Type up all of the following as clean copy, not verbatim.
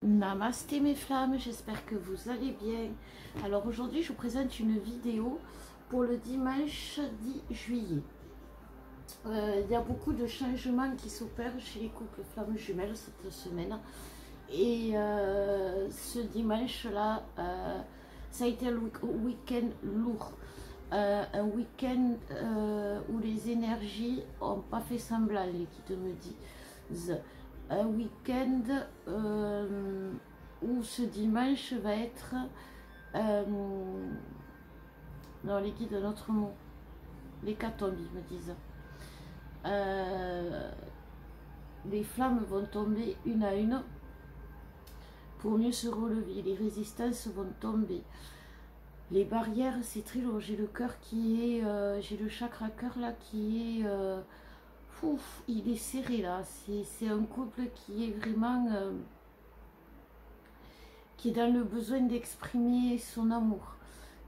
Namasté mes flammes, j'espère que vous allez bien. Alors aujourd'hui je vous présente une vidéo pour le dimanche 10 juillet. Il y a beaucoup de changements qui s'opèrent chez les couples flammes jumelles cette semaine. Et ce dimanche-là, ça a été un week-end lourd. Un week-end où les énergies n'ont pas fait semblant, les guides me disent. Un week-end où ce dimanche va être non, les guides, un autre mot, l'hécatombe, ils me disent. Les flammes vont tomber une à une pour mieux se relever, les résistances vont tomber, les barrières, c'est très lourd. J'ai le cœur qui est j'ai le chakra cœur là qui est il est serré là. C'est un couple qui est vraiment qui est dans le besoin d'exprimer son amour,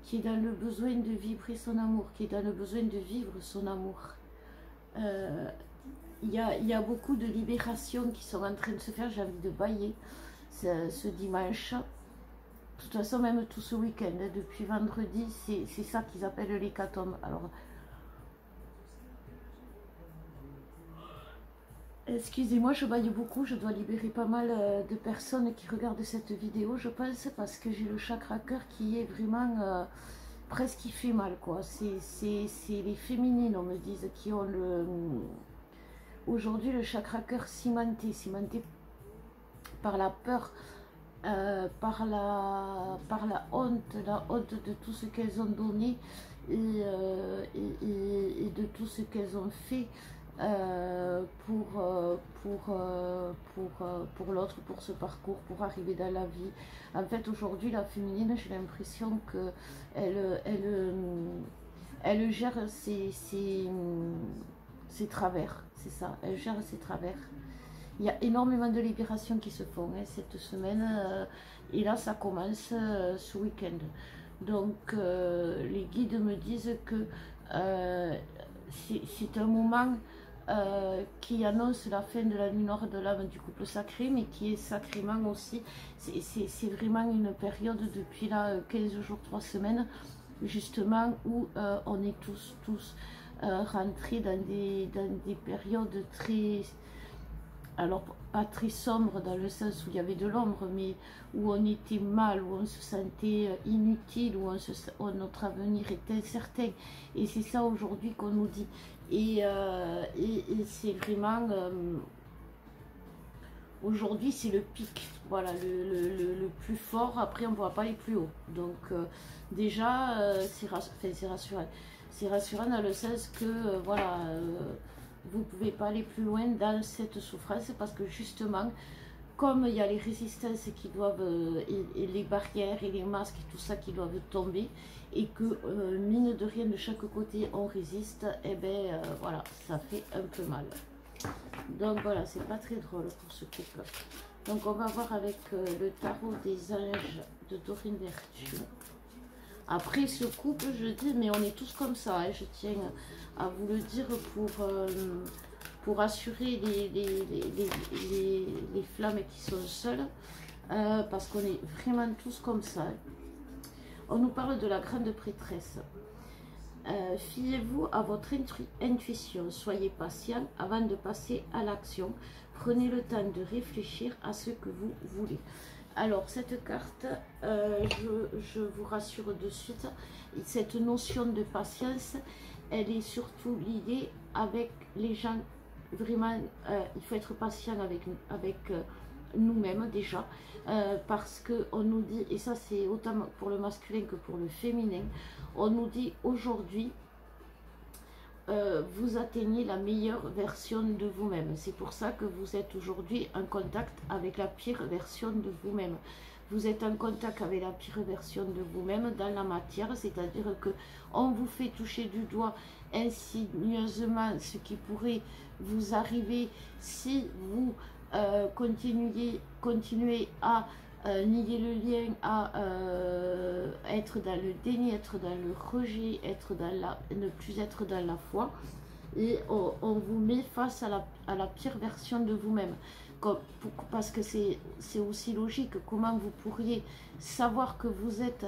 qui est dans le besoin de vibrer son amour, qui est dans le besoin de vivre son amour. Il y a beaucoup de libérations qui sont en train de se faire. J'ai envie de bailler ce dimanche. De toute façon, même tout ce week-end, depuis vendredi, c'est ça qu'ils appellent l'hécatombe. Alors, excusez-moi, je baille beaucoup, je dois libérer pas mal de personnes qui regardent cette vidéo, je pense, parce que j'ai le chakra cœur qui est vraiment presque qui fait mal, quoi. C'est les féminines, on me dit, qui ont aujourd'hui le chakra cœur cimenté par la peur, par la honte de tout ce qu'elles ont donné et de tout ce qu'elles ont fait pour l'autre, pour ce parcours, pour arriver dans la vie. En fait, aujourd'hui, la féminine, j'ai l'impression que elle gère ses travers, c'est ça, elle gère ses travers. Il y a énormément de libérations qui se font cette semaine et là ça commence ce week-end. Donc les guides me disent que c'est un moment qui annonce la fin de la nuit noire de l'âme du couple sacré, mais qui est sacrément aussi, c'est vraiment une période depuis là 15 jours, 3 semaines, justement où on est tous rentrés dans des périodes très, alors pas très sombre dans le sens où il y avait de l'ombre, mais où on était mal, où on se sentait inutile, où notre avenir est incertain. Et c'est ça aujourd'hui qu'on nous dit. Et c'est vraiment aujourd'hui c'est le pic, voilà, le plus fort. Après on ne pourra pas aller plus haut. Donc déjà c'est rassurant. C'est rassurant dans le sens que voilà, vous ne pouvez pas aller plus loin dans cette souffrance parce que justement, comme il y a les résistances qui doivent, et les barrières et les masques et tout ça qui doivent tomber, et que mine de rien de chaque côté on résiste, et bien voilà, ça fait un peu mal. Donc voilà, c'est pas très drôle pour ce couple. Donc on va voir avec le tarot des anges de Dorine Vertu. Après ce couple, je dis, mais on est tous comme ça, hein, je tiens à vous le dire pour assurer les flammes qui sont seules, parce qu'on est vraiment tous comme ça. Hein. On nous parle de la grande prêtresse. Fiez-vous à votre intuition, soyez patient avant de passer à l'action. Prenez le temps de réfléchir à ce que vous voulez. Alors cette carte, je vous rassure de suite, cette notion de patience, elle est surtout liée avec les gens. Vraiment, il faut être patient avec nous-mêmes déjà, parce qu'on nous dit, et ça c'est autant pour le masculin que pour le féminin, on nous dit aujourd'hui, vous atteignez la meilleure version de vous-même. C'est pour ça que vous êtes aujourd'hui en contact avec la pire version de vous-même. Vous êtes en contact avec la pire version de vous-même dans la matière, c'est-à-dire que on vous fait toucher du doigt insidieusement ce qui pourrait vous arriver si vous continuez à nier le lien, à être dans le déni, être dans le rejet, ne plus être dans la foi. Et on vous met face à la pire version de vous-même. parce que c'est aussi logique. Comment vous pourriez savoir que vous êtes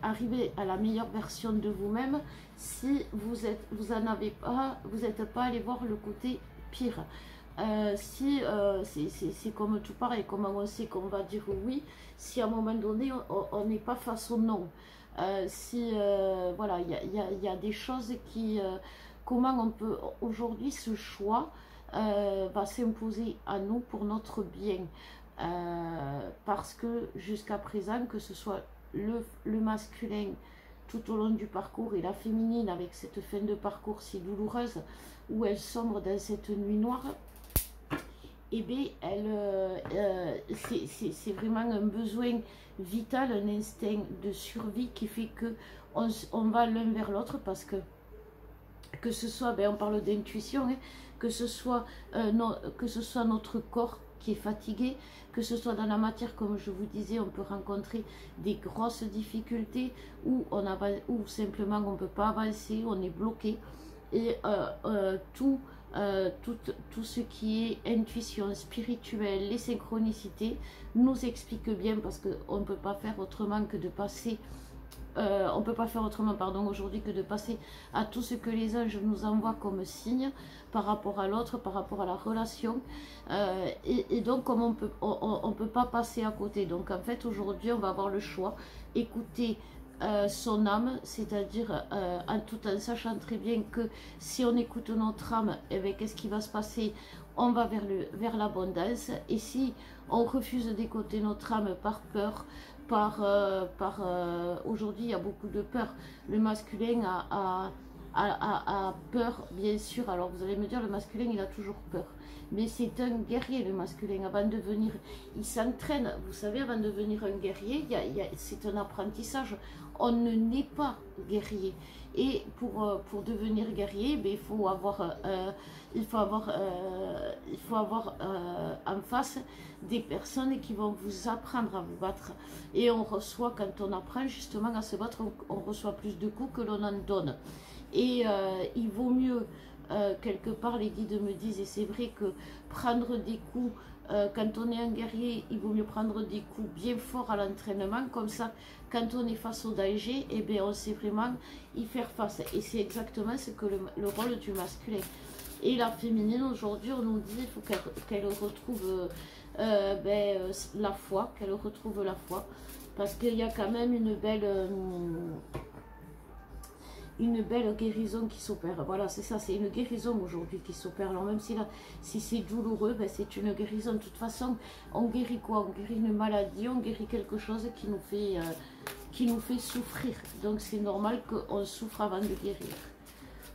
arrivé à la meilleure version de vous-même si vous n'êtes pas allé voir le côté pire. Si c'est comme tout pareil, comment on sait qu'on va dire oui si à un moment donné on n'est pas face au non. Voilà, il y a des choses qui comment on peut aujourd'hui ce choix va s'imposer à nous pour notre bien, parce que jusqu'à présent, que ce soit le masculin tout au long du parcours et la féminine avec cette fin de parcours si douloureuse où elle sombre dans cette nuit noire, et bien c'est vraiment un besoin vital, un instinct de survie qui fait que on va l'un vers l'autre, parce que ce soit, on parle d'intuition, hein, que ce soit notre corps qui est fatigué, que ce soit dans la matière, comme je vous disais, on peut rencontrer des grosses difficultés ou simplement on ne peut pas avancer, on est bloqué. Et tout ce qui est intuition spirituelle, les synchronicités, nous explique bien, parce qu'on ne peut pas faire autrement que de passer on ne peut pas faire autrement, aujourd'hui, que de passer à tout ce que les anges nous envoient comme signe par rapport à l'autre, par rapport à la relation. Et donc, comme on peut pas passer à côté. Donc, en fait, aujourd'hui, on va avoir le choix. Écouter son âme, c'est-à-dire tout en sachant très bien que si on écoute notre âme, qu'est-ce qui va se passer? On va vers l'abondance. Et si on refuse d'écouter notre âme par peur, aujourd'hui il y a beaucoup de peur, le masculin a peur, bien sûr. Alors vous allez me dire, le masculin il a toujours peur, mais c'est un guerrier, le masculin. Avant de devenir, il s'entraîne, vous savez, avant de devenir un guerrier, c'est un apprentissage. On ne naît pas guerrier, et pour devenir guerrier, il faut avoir en face des personnes qui vont vous apprendre à vous battre. Et on reçoit, quand on apprend justement à se battre, on reçoit plus de coups que l'on en donne. Et il vaut mieux, quelque part, les guides me disent, et c'est vrai, que prendre des coups, quand on est un guerrier, il vaut mieux prendre des coups bien forts à l'entraînement, comme ça, quand on est face au danger, on sait vraiment y faire face. Et c'est exactement ce que le rôle du masculin. Et la féminine, aujourd'hui, on nous dit qu'il faut qu'elle retrouve la foi, parce qu'il y a quand même une belle guérison qui s'opère. Voilà, c'est ça, c'est une guérison aujourd'hui qui s'opère. Alors même si c'est douloureux, c'est une guérison. De toute façon, on guérit quoi? On guérit une maladie, on guérit quelque chose qui nous fait souffrir. Donc c'est normal qu'on souffre avant de guérir.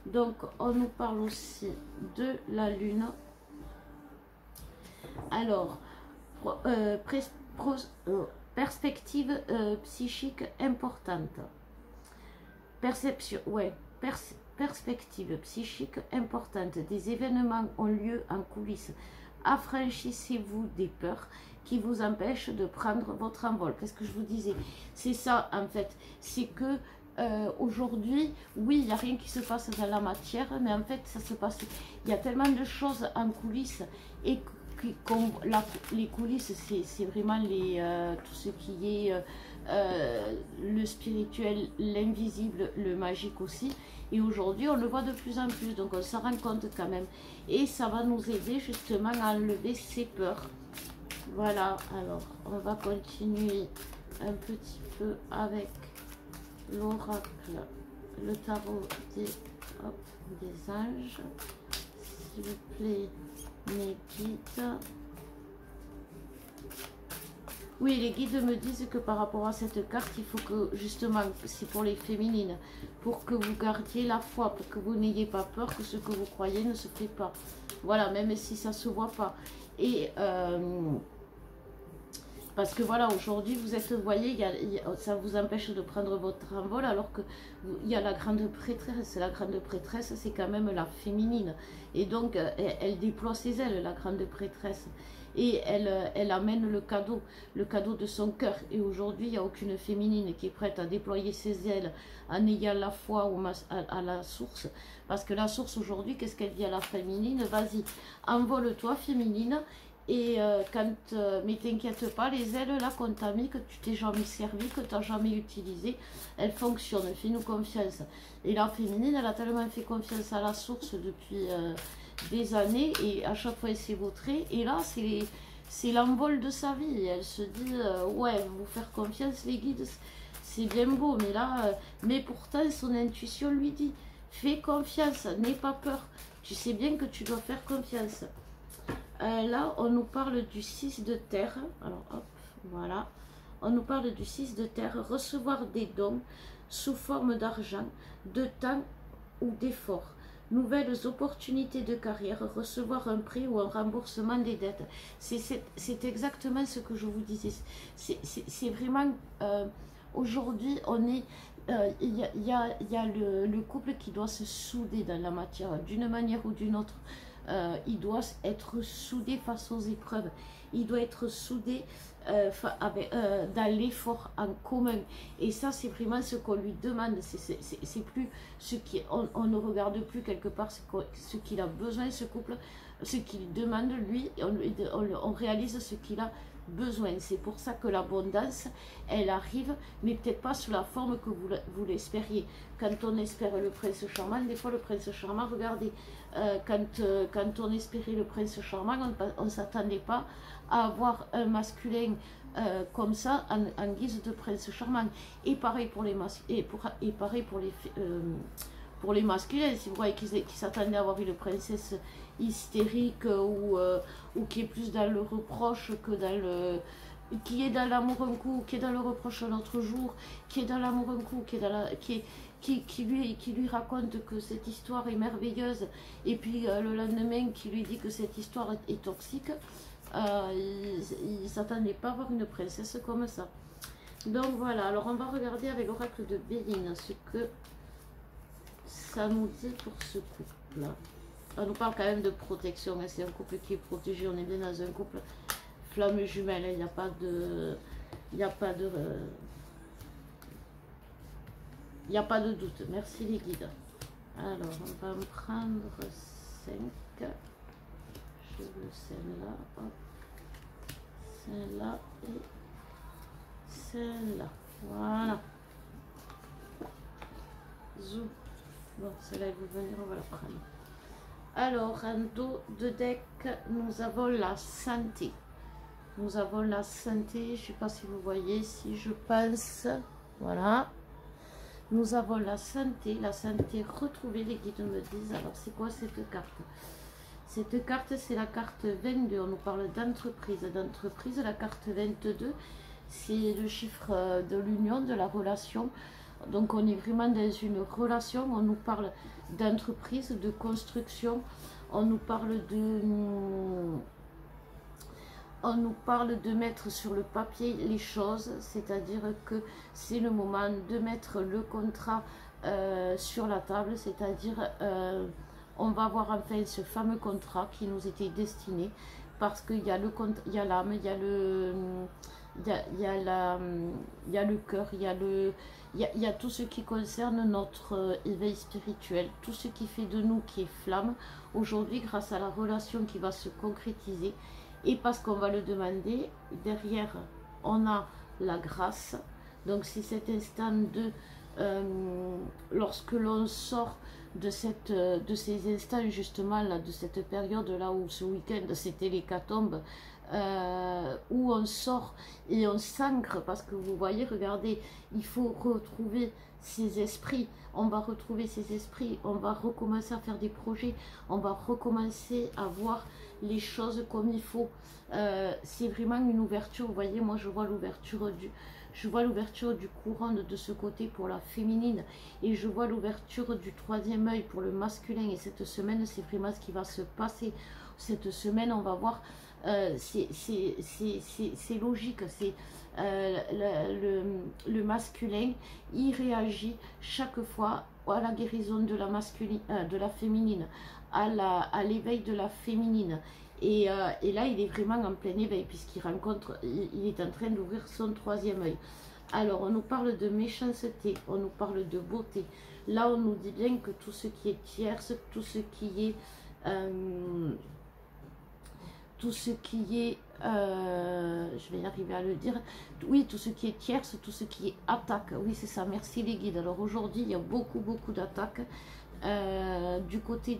Donc on nous parle aussi de la lune. Alors, perspective psychique importante. Perception, perspective psychique importante. Des événements ont lieu en coulisses. Affranchissez-vous des peurs qui vous empêchent de prendre votre envol. Qu'est-ce que je vous disais? C'est ça, en fait. C'est que aujourd'hui, oui, il n'y a rien qui se passe dans la matière, mais en fait, ça se passe. Il y a tellement de choses en coulisses, et les coulisses, c'est vraiment tout ce qui est le spirituel, l'invisible, le magique aussi. Et aujourd'hui, on le voit de plus en plus, donc on s'en rend compte quand même. Et ça va nous aider justement à enlever ces peurs. Voilà, alors on va continuer un petit peu avec l'oracle, le tarot des anges. S'il vous plaît, mes guides. Oui, les guides me disent que par rapport à cette carte, il faut que, justement, c'est pour les féminines, pour que vous gardiez la foi, pour que vous n'ayez pas peur que ce que vous croyez ne se fait pas. Voilà, même si ça ne se voit pas. Et parce que voilà, aujourd'hui, vous voyez, ça vous empêche de prendre votre envol, alors que il y a la grande prêtresse. La grande prêtresse, c'est quand même la féminine. Et donc, elle déploie ses ailes, la grande prêtresse. et elle amène le cadeau de son cœur. Et aujourd'hui, il n'y a aucune féminine qui est prête à déployer ses ailes en ayant la foi à la source. Parce que la source aujourd'hui, qu'est-ce qu'elle dit à la féminine? Vas-y, envole-toi féminine. Et mais t'inquiète pas, les ailes là qu'on t'a mis, que tu t'es jamais servi, que tu n'as jamais utilisé, elles fonctionnent, fais-nous confiance. Et la féminine, elle a tellement fait confiance à la source depuis des années, et à chaque fois elle s'est vautrée, et là c'est l'envol de sa vie. Et elle se dit, ouais, vous faire confiance les guides, c'est bien beau, mais là, mais pourtant son intuition lui dit, fais confiance, n'aie pas peur, tu sais bien que tu dois faire confiance. Là, on nous parle du 6 de terre. Alors, hop, voilà. On nous parle du 6 de terre. Recevoir des dons sous forme d'argent, de temps ou d'effort. Nouvelles opportunités de carrière. Recevoir un prêt ou un remboursement des dettes. C'est exactement ce que je vous disais. C'est vraiment... aujourd'hui, on est... Il y a le couple qui doit se souder dans la matière, d'une manière ou d'une autre. Il doit être soudé face aux épreuves, il doit être soudé dans l'effort en commun, et ça c'est vraiment ce qu'on lui demande. C'est plus ce qui, on ne regarde plus quelque part ce qu'il a besoin, ce couple, ce qu'il demande lui, on réalise ce qu'il a besoin. C'est pour ça que l'abondance, elle arrive, mais peut-être pas sous la forme que vous l'espériez. Quand on espère le prince charmant, des fois le prince charmant, regardez, quand on espérait le prince charmant, on ne s'attendait pas à avoir un masculin comme ça en guise de prince charmant. Et pareil pour les pour les masculins, si vous voyez qu'ils s'attendaient à avoir une princesse hystérique ou qui est plus dans le reproche que dans le... qui est dans l'amour un coup, qui est dans le reproche un autre jour, qui est dans l'amour un coup, qui lui raconte que cette histoire est merveilleuse, et puis le lendemain qui lui dit que cette histoire est toxique, il ne s'attendait pas à avoir une princesse comme ça. Donc voilà, alors on va regarder avec l'oracle de Béline ce que ça nous dit pour ce couple. On nous parle quand même de protection, hein. C'est un couple qui est protégé, on est bien dans un couple flamme jumelle, il n'y a pas de... il n'y a pas de... il n'y a pas de doute. Merci les guides. Alors, on va en prendre 5. Je veux celle-là, hop. Celle-là et celle-là. Voilà. Zoom. Bon, celle-là, elle veut venir, on va la prendre. Alors, en dos de deck, nous avons la santé. Nous avons la santé, je ne sais pas si vous voyez, si je pense, voilà. Nous avons la santé retrouvée, les guides me disent. Alors, c'est quoi cette carte? Cette carte, c'est la carte 22, on nous parle d'entreprise. D'entreprise, la carte 22, c'est le chiffre de l'union, de la relation. Donc, on est vraiment dans une relation, on nous parle d'entreprise, de construction, on nous parle de mettre sur le papier les choses, c'est-à-dire que c'est le moment de mettre le contrat sur la table, c'est-à-dire on va voir enfin ce fameux contrat qui nous était destiné, parce qu'il y a l'âme, il y a le cœur, il y a tout ce qui concerne notre éveil spirituel, tout ce qui fait de nous qui est flamme, aujourd'hui grâce à la relation qui va se concrétiser. Et parce qu'on va le demander, derrière, on a la grâce. Donc, c'est cet instant de... lorsque l'on sort de ces instants, justement, là, de cette période-là, où ce week-end, c'était l'hécatombe, où on sort et on s'ancre, parce que vous voyez, regardez, il faut retrouver ces esprits, on va retrouver ces esprits, on va recommencer à faire des projets, on va recommencer à voir les choses comme il faut. C'est vraiment une ouverture, vous voyez, moi je vois l'ouverture du courant de ce côté pour la féminine, et je vois l'ouverture du troisième œil pour le masculin, et cette semaine c'est vraiment ce qui va se passer. Cette semaine on va voir, c'est logique, c'est le masculin, il réagit chaque fois à la guérison de la féminine, à l'éveil de la féminine. Et là, il est vraiment en plein éveil, puisqu'il rencontre, il est en train d'ouvrir son troisième œil. Alors, on nous parle de méchanceté, on nous parle de beauté. Là, on nous dit bien que tout ce qui est tierce, tout ce qui est... je vais y arriver à le dire, oui, tout ce qui est tierce, tout ce qui est attaque, oui c'est ça, merci les guides. Alors aujourd'hui il y a beaucoup d'attaques du côté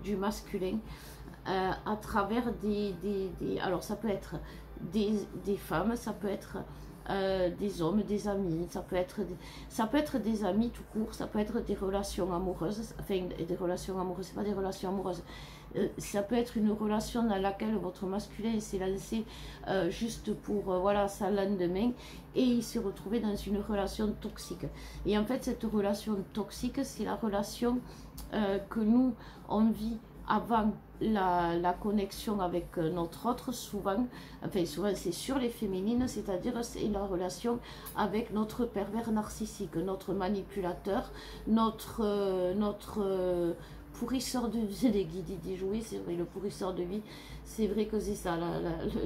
du masculin, à travers alors ça peut être des femmes, ça peut être des hommes, des amis, ça peut être des amis tout court, ça peut être des relations amoureuses, enfin des relations amoureuses, c'est pas des relations amoureuses, ça peut être une relation dans laquelle votre masculin s'est lancé juste pour voilà, ça lendemain, et il s'est retrouvé dans une relation toxique. Et en fait, cette relation toxique, c'est la relation que nous, on vit avant la connexion avec notre autre, souvent c'est sur les féminines, c'est-à-dire c'est la relation avec notre pervers narcissique, notre manipulateur, notre pourrisseur de vie. Les guides disent oui, c'est vrai, le pourrisseur de vie, c'est vrai que c'est ça,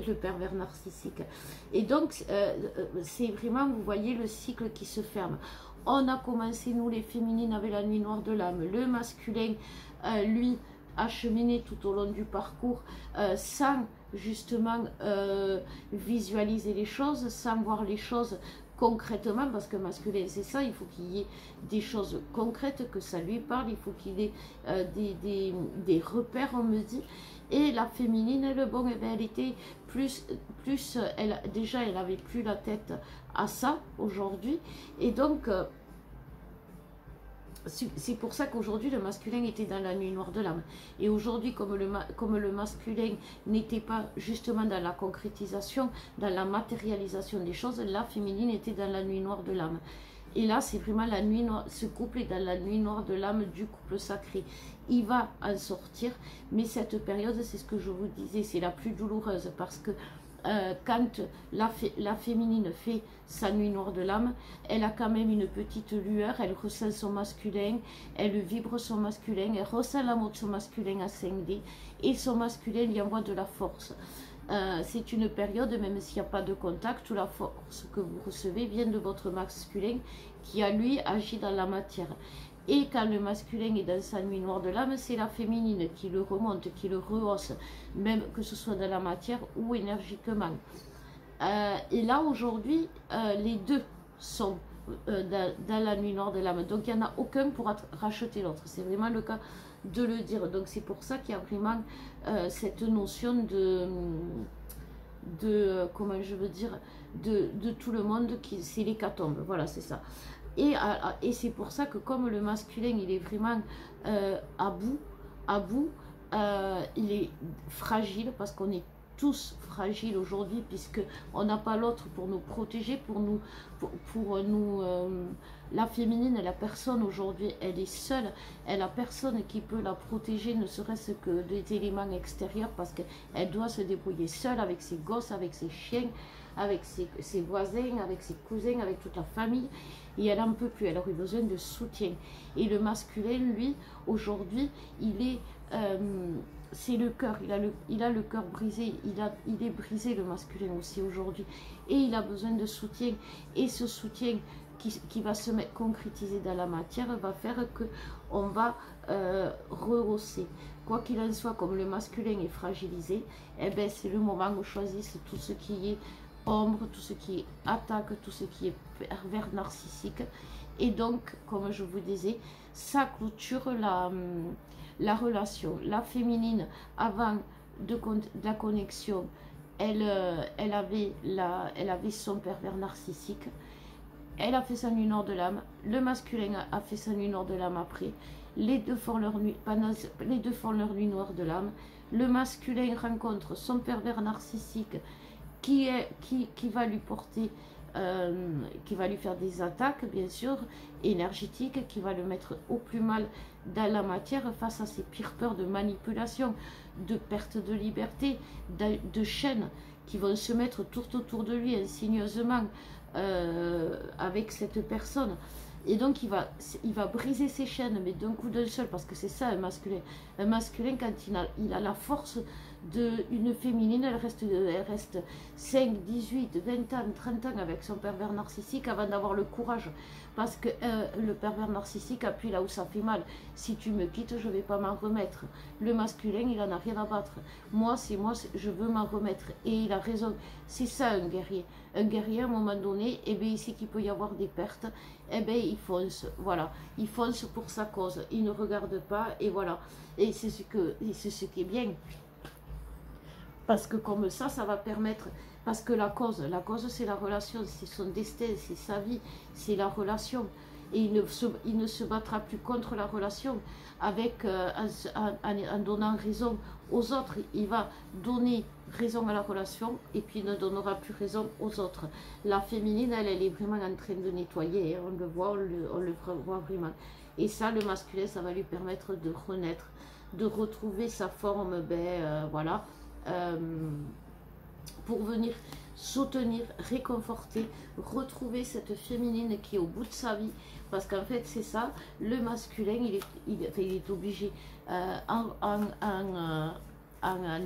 le pervers narcissique. Et donc c'est vraiment, vous voyez le cycle qui se ferme. On a commencé, nous les féminines, avec la nuit noire de l'âme. Le masculin, lui, a cheminé tout au long du parcours sans justement visualiser les choses, sans voir les choses concrètement, parce que masculin c'est ça, il faut qu'il y ait des choses concrètes, que ça lui parle, il faut qu'il ait des repères, on me dit. Et la féminine, elle, bon, eh bien, elle était plus déjà elle avait plus la tête à ça aujourd'hui, et donc c'est pour ça qu'aujourd'hui le masculin était dans la nuit noire de l'âme. Et aujourd'hui, comme le masculin n'était pas justement dans la concrétisation, dans la matérialisation des choses, la féminine était dans la nuit noire de l'âme. Et là, c'est vraiment la nuit noire, ce couple est dans la nuit noire de l'âme du couple sacré. Il va en sortir, mais cette période, c'est ce que je vous disais, c'est la plus douloureuse, parce que quand la féminine fait sa nuit noire de l'âme, elle a quand même une petite lueur, elle ressent son masculin, elle vibre son masculin, elle ressent l'amour de son masculin à 5D, et son masculin lui envoie de la force. C'est une période, même s'il n'y a pas de contact, où la force que vous recevez vient de votre masculin qui a lui agi dans la matière. Et quand le masculin est dans sa nuit noire de l'âme, c'est la féminine qui le remonte, qui le rehausse, même que ce soit dans la matière ou énergiquement. Et là, aujourd'hui, les deux sont dans la nuit noire de l'âme. Donc, il n'y en a aucun pour racheter l'autre. C'est vraiment le cas de le dire. Donc, c'est pour ça qu'il y a vraiment cette notion comment je veux dire, de tout le monde, c'est l'hécatombe. Voilà, c'est ça. Et c'est pour ça que comme le masculin, il est vraiment à bout, il est fragile, parce qu'on est tous fragiles aujourd'hui, puisqu'on n'a pas l'autre pour nous protéger, pour nous la féminine, la personne aujourd'hui, elle est seule, elle a personne qui peut la protéger, ne serait-ce que des éléments extérieurs, parce qu'elle doit se débrouiller seule avec ses gosses, avec ses chiens, avec ses voisins, avec ses cousins, avec toute la famille, et elle n'en peut plus, elle aurait besoin de soutien. Et le masculin, lui, aujourd'hui, il est... c'est le cœur, il a le cœur brisé, il est brisé, le masculin aussi aujourd'hui, et il a besoin de soutien, et ce soutien qui va se concrétiser dans la matière va faire que on va rehausser. Quoi qu'il en soit, comme le masculin est fragilisé, eh ben, c'est le moment où choisissent tout ce qui est ombre, tout ce qui est attaque, tout ce qui est pervers narcissique. Et donc, comme je vous disais, ça clôture la relation. La féminine, avant de la connexion, elle avait son pervers narcissique. Elle a fait sa nuit noire de l'âme. Le masculin a fait sa nuit noire de l'âme après. Les deux font leur nuit noire de l'âme. Le masculin rencontre son pervers narcissique qui va lui porter, qui va lui faire des attaques, bien sûr, énergétiques, qui va le mettre au plus mal dans la matière face à ses pires peurs de manipulation, de perte de liberté, de chaînes qui vont se mettre tout autour de lui insigneusement avec cette personne. Et donc il va briser ses chaînes, mais d'un coup d'un seul, parce que c'est ça un masculin. Un masculin, quand il a la force Une féminine, elle reste 5, 18, 20 ans, 30 ans avec son pervers narcissique avant d'avoir le courage. Parce que le pervers narcissique appuie là où ça fait mal. Si tu me quittes, je ne vais pas m'en remettre. Le masculin, il n'en a rien à battre. Moi, je veux m'en remettre. Et il a raison. C'est ça un guerrier. Un guerrier, à un moment donné, eh bien, il sait qu'il peut y avoir des pertes. Eh bien, il fonce. Voilà. Il fonce pour sa cause. Il ne regarde pas. Et voilà. Et c'est ce qui est bien. Parce que comme ça va permettre... Parce que la cause c'est la relation, c'est son destin, c'est sa vie, c'est la relation. Et il ne se battra plus contre la relation avec, en donnant raison aux autres. Il va donner raison à la relation et puis il ne donnera plus raison aux autres. La féminine, elle est vraiment en train de nettoyer, hein, on le voit, on le voit vraiment. Et ça, le masculin, ça va lui permettre de renaître, de retrouver sa forme, voilà, pour venir soutenir, réconforter, retrouver cette féminine qui est au bout de sa vie. Parce qu'en fait, c'est ça, le masculin, il est obligé, en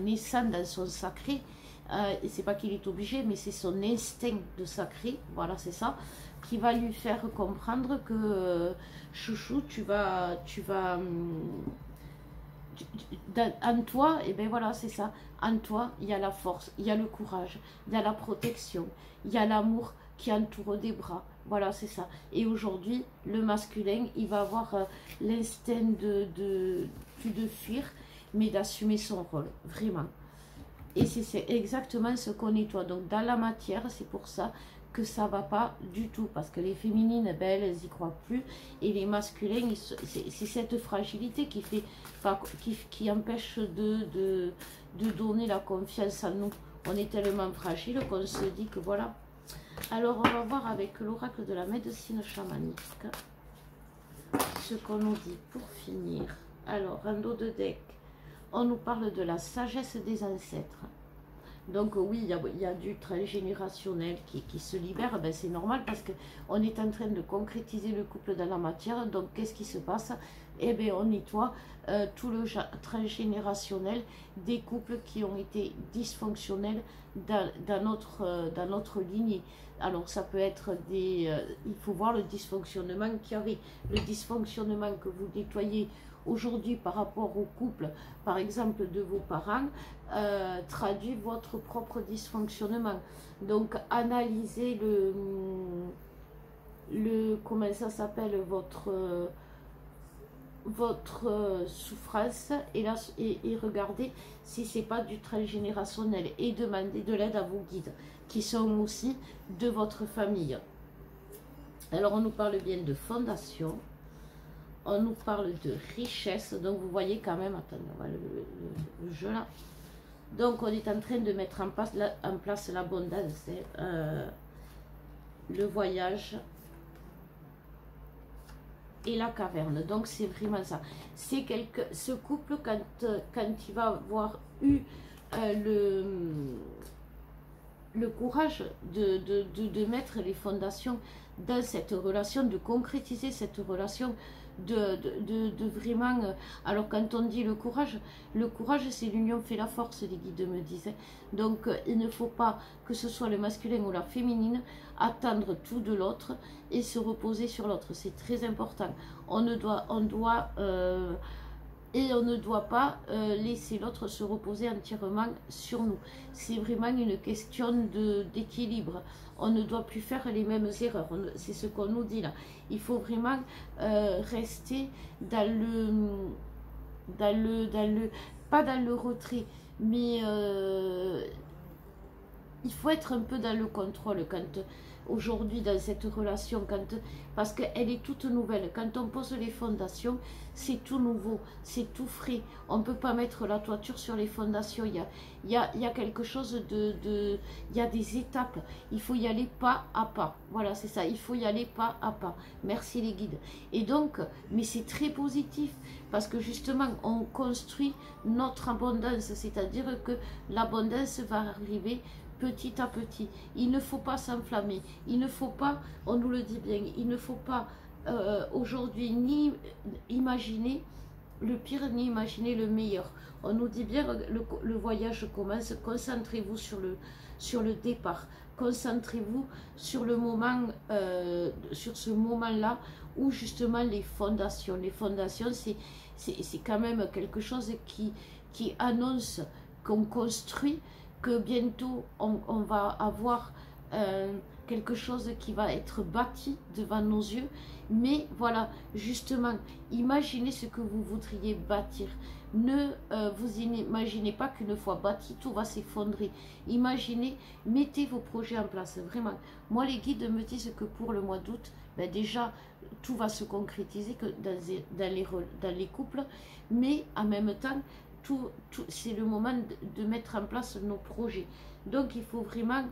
naissant dans son sacré, et c'est pas qu'il est obligé, mais c'est son instinct de sacré, voilà, c'est ça, qui va lui faire comprendre que, chouchou, en toi, et bien voilà, c'est ça. En toi, il y a la force, il y a le courage, il y a la protection, il y a l'amour qui entoure des bras. Voilà, c'est ça. Et aujourd'hui, le masculin, il va avoir l'instinct de fuir, mais d'assumer son rôle, vraiment. Et c'est exactement ce qu'on nettoie. Donc, dans la matière, c'est pour ça que ça va pas du tout, parce que les féminines, ben, elles y croient plus, et les masculins, c'est cette fragilité qui fait, qui empêche de donner la confiance en nous. On est tellement fragile qu'on se dit que voilà. Alors on va voir avec l'oracle de la médecine chamanique ce qu'on nous dit pour finir. Alors, en dos de deck, on nous parle de la sagesse des ancêtres. Donc oui, il y a du transgénérationnel qui se libère, ben, c'est normal parce qu'on est en train de concrétiser le couple dans la matière. Donc qu'est-ce qui se passe? Eh bien on nettoie tout le transgénérationnel des couples qui ont été dysfonctionnels dans notre lignée. Alors ça peut être il faut voir le dysfonctionnement qu'il y avait. Le dysfonctionnement que vous nettoyez aujourd'hui par rapport au couple, par exemple, de vos parents, traduit votre propre dysfonctionnement. Donc, analysez comment ça s'appelle, votre souffrance et regardez si c'est pas du transgénérationnel et demandez de l'aide à vos guides qui sont aussi de votre famille. Alors, on nous parle bien de fondation. On nous parle de richesse, donc vous voyez quand même, attendez, on va le jeu là. Donc on est en train de mettre en place l'abondance, le voyage et la caverne. Donc c'est vraiment ça. C'est ce couple quand il va avoir eu le courage de mettre les fondations dans cette relation, de concrétiser cette relation, de vraiment... alors quand on dit le courage c'est l'union fait la force, les guides me disaient. Donc il ne faut pas que ce soit le masculin ou la féminine attendre tout de l'autre et se reposer sur l'autre, c'est très important. On ne doit pas laisser l'autre se reposer entièrement sur nous. C'est vraiment une question d'équilibre. On ne doit plus faire les mêmes erreurs. C'est ce qu'on nous dit là. Il faut vraiment rester pas dans le retrait, mais il faut être un peu dans le contrôle aujourd'hui dans cette relation, parce qu'elle est toute nouvelle. Quand on pose les fondations, c'est tout nouveau, c'est tout frais. On ne peut pas mettre la toiture sur les fondations. Il y a quelque chose il y a des étapes. Il faut y aller pas à pas. Voilà, c'est ça. Il faut y aller pas à pas. Merci les guides. Et donc, mais c'est très positif parce que justement, on construit notre abondance. C'est-à-dire que l'abondance va arriver petit à petit. Il ne faut pas s'enflammer. Il ne faut pas, on nous le dit bien, il ne faut pas aujourd'hui ni imaginer le pire ni imaginer le meilleur. On nous dit bien, le voyage commence, concentrez-vous sur le départ. Concentrez-vous sur le moment, sur ce moment-là où justement les fondations, c'est quand même quelque chose qui annonce qu'on construit, que bientôt on va avoir quelque chose qui va être bâti devant nos yeux. Mais voilà, justement, imaginez ce que vous voudriez bâtir. Ne vous imaginez pas qu'une fois bâti, tout va s'effondrer. Imaginez, mettez vos projets en place, vraiment. Moi, les guides me disent que pour le mois d'août, ben déjà, tout va se concrétiser que dans les couples, mais en même temps, c'est le moment de mettre en place nos projets. Donc, il faut vraiment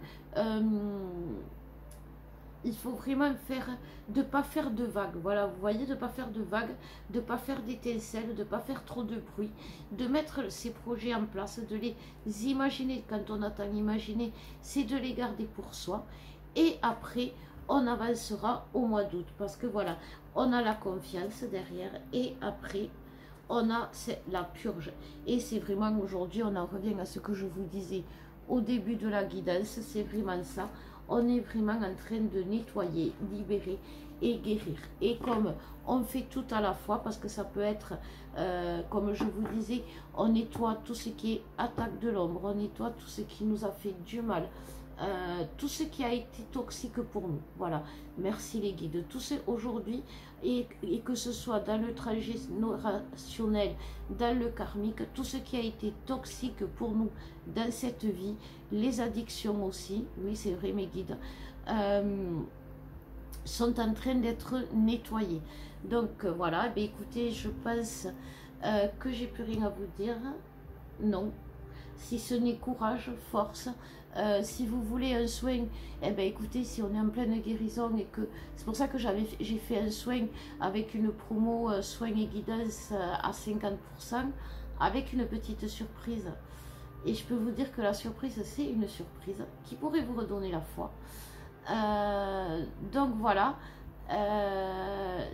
faire, de pas faire de vagues, voilà, vous voyez, de pas faire de vagues, de pas faire d'étincelles, de pas faire trop de bruit, de mettre ces projets en place, de les imaginer. Quand on attend imaginer, c'est de les garder pour soi, et après on avancera au mois d'août, parce que voilà, on a la confiance derrière, et après on a la purge. Et c'est vraiment aujourd'hui, on en revient à ce que je vous disais au début de la guidance, c'est vraiment ça. On est vraiment en train de nettoyer, libérer et guérir. Et comme on fait tout à la fois, parce que ça peut être, comme je vous disais, on nettoie tout ce qui est attaque de l'ombre, on nettoie tout ce qui nous a fait du mal, tout ce qui a été toxique pour nous. Voilà, merci les guides. Tout ce aujourd'hui, et que ce soit dans le transgénérationnel, dans le karmique, tout ce qui a été toxique pour nous dans cette vie, les addictions aussi, oui c'est vrai mes guides, sont en train d'être nettoyés. Donc voilà, ben, écoutez, je pense que j'ai plus rien à vous dire. Non, si ce n'est courage, force. Si vous voulez un soin, eh ben écoutez, si on est en pleine guérison, et que c'est pour ça que j'ai fait un soin avec une promo soins et guidance à 50%, avec une petite surprise. Et je peux vous dire que la surprise, c'est une surprise qui pourrait vous redonner la foi. Donc voilà,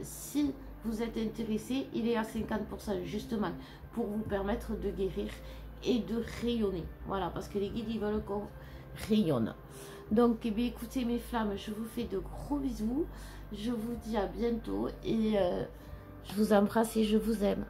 si vous êtes intéressé, il est à 50% justement pour vous permettre de guérir et de rayonner. Voilà, parce que les guides, ils veulent qu'on rayonne. Donc, eh bien, écoutez mes flammes, je vous fais de gros bisous. Je vous dis à bientôt et je vous embrasse et je vous aime.